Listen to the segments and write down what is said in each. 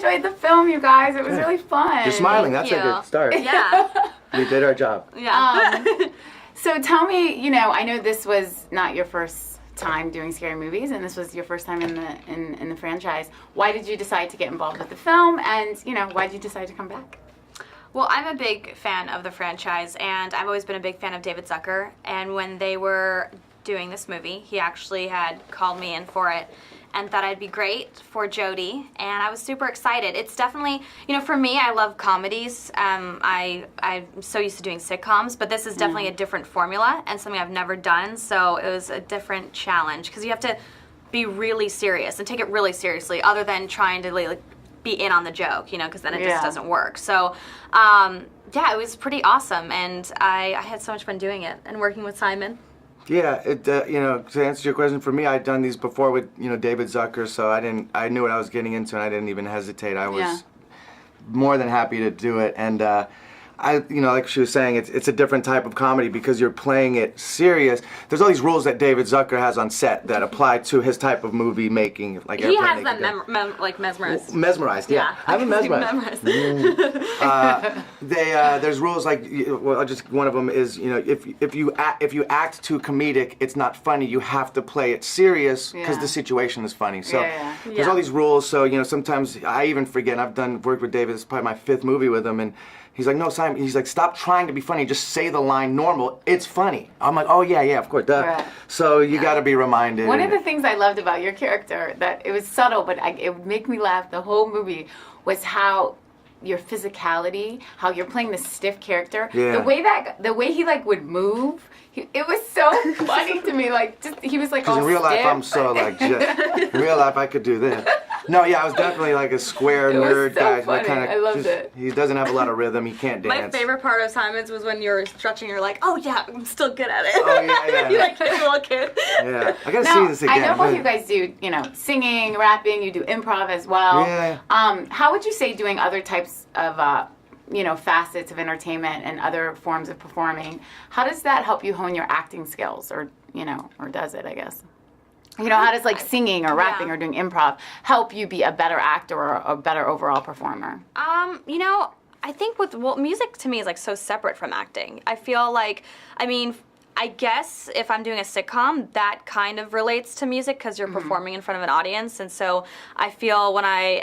enjoyed the film, you guys. It was really fun. You're smiling. That's a good start. Yeah. We did our job. Yeah. So tell me, you know, I know this was not your first time doing scary movies, and this was your first time in the franchise. Why did you decide to get involved with the film, and you know, why did you decide to come back? Well, I'm a big fan of the franchise, and I've always been a big fan of David Zucker. And when they were doing this movie, he actually had called me in for it and thought I'd be great for Jodie, and I was super excited. It's definitely, you know, for me, I love comedies. I'm so used to doing sitcoms, but this is definitely a different formula and something I've never done, so it was a different challenge because you have to be really serious and take it really seriously other than trying to like be in on the joke, you know, because then it just doesn't work. So, yeah, it was pretty awesome, and I had so much fun doing it and working with Simon. Yeah, you know, to answer your question, for me, I'd done these before with, you know, David Zucker, so I knew what I was getting into, and I didn't even hesitate. I was more than happy to do it, and you know, like she was saying, it's a different type of comedy because you're playing it serious. There's all these rules that David Zucker has on set that apply to his type of movie making. Like he has them like mesmerized. Mesmerized, yeah. I haven't mesmerized. There's rules like, well, just one of them is, you know, if you act too comedic, it's not funny. You have to play it serious because the situation is funny. So there's all these rules. So you know, sometimes I even forget. I've worked with David. It's probably my 5th movie with him, and he's like, no, Simon, he's like, stop trying to be funny, just say the line normal, it's funny. I'm like, oh yeah, of course, duh. Right. So you gotta be reminded. One of the things I loved about your character, that it was subtle, but it would make me laugh the whole movie, was how your physicality, how you're playing this stiff character, the way he like would move, it was so funny to me, like, just, he was like all in real life, stiff. I'm so like, just, in real life, I could do this. No, yeah, I was definitely like a square nerd guy. Funny. I loved it. He doesn't have a lot of rhythm. He can't dance. My favorite part of Simon's was when you were stretching. You're like, oh yeah, I'm still good at it. Oh yeah. You like a little kid. Yeah, I gotta see this again. I know both you guys do, you know, singing, rapping. You do improv as well. Yeah. How would you say doing other types of you know, facets of entertainment and other forms of performing, how does that help you hone your acting skills, or you know, or does it, I guess? You know, how does like singing or rapping or doing improv help you be a better actor or a better overall performer? You know, I think music to me is like so separate from acting. I feel like, I mean, I guess if I'm doing a sitcom, that kind of relates to music because you're performing in front of an audience, and so I feel when I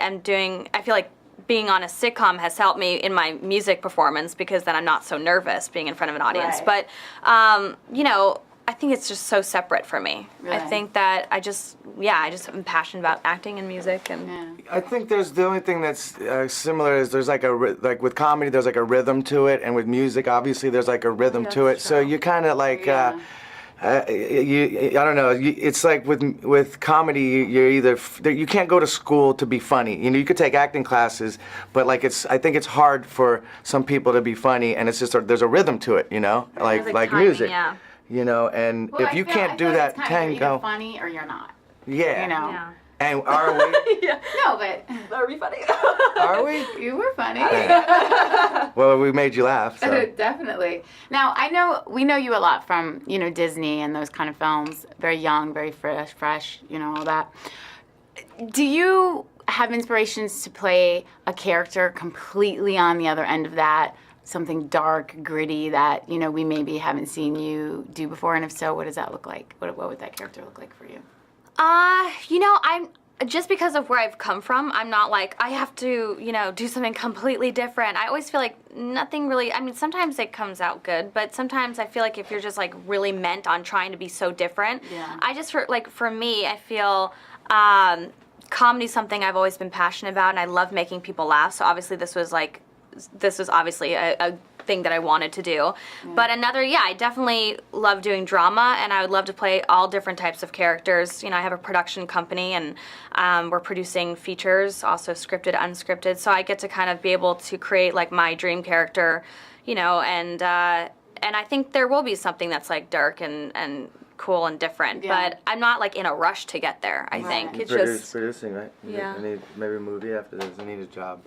feel like being on a sitcom has helped me in my music performance because then I'm not so nervous being in front of an audience. Right. But, you know, I think it's just so separate for me. Really? I think that I just am passionate about acting and music. And I think there's the only thing that's similar is there's like with comedy there's like a rhythm to it, and with music obviously there's like a rhythm to it. True. So you kind of like I don't know. It's like with comedy, you're either you can't go to school to be funny. You know, you could take acting classes, but like I think it's hard for some people to be funny, and it's just there's a rhythm to it. You know, like timing, music. Yeah. You know, and if you can't do that tango, you're either funny or you're not. Yeah. You know. Yeah. And are we? Yeah. No, but are we funny? Are we? You were funny. Well, we made you laugh. So. Definitely. Now, we know you a lot from, you know, Disney and those kind of films. Very young, very fresh, you know, all that. Do you have inspirations to play a character completely on the other end of that? Something dark, gritty that, you know, we maybe haven't seen you do before? And if so, what does that look like? What would that character look like for you? You know, I'm just because of where I've come from, I'm not like, I have to, you know, do something completely different. I always feel like nothing really, I mean, sometimes it comes out good, but sometimes I feel like if you're just like really meant on trying to be so different, I just, for me, I feel, comedy's something I've always been passionate about, and I love making people laugh, so obviously this was obviously a thing that I wanted to do. But I definitely love doing drama, and I would love to play all different types of characters. You know, I have a production company, and we're producing features, also scripted, unscripted, so I get to kind of be able to create like my dream character, you know, and I think there will be something that's like dark and cool and different, but I'm not like in a rush to get there. I think it's just producing, right? Yeah. I need maybe a movie after this. I need a job.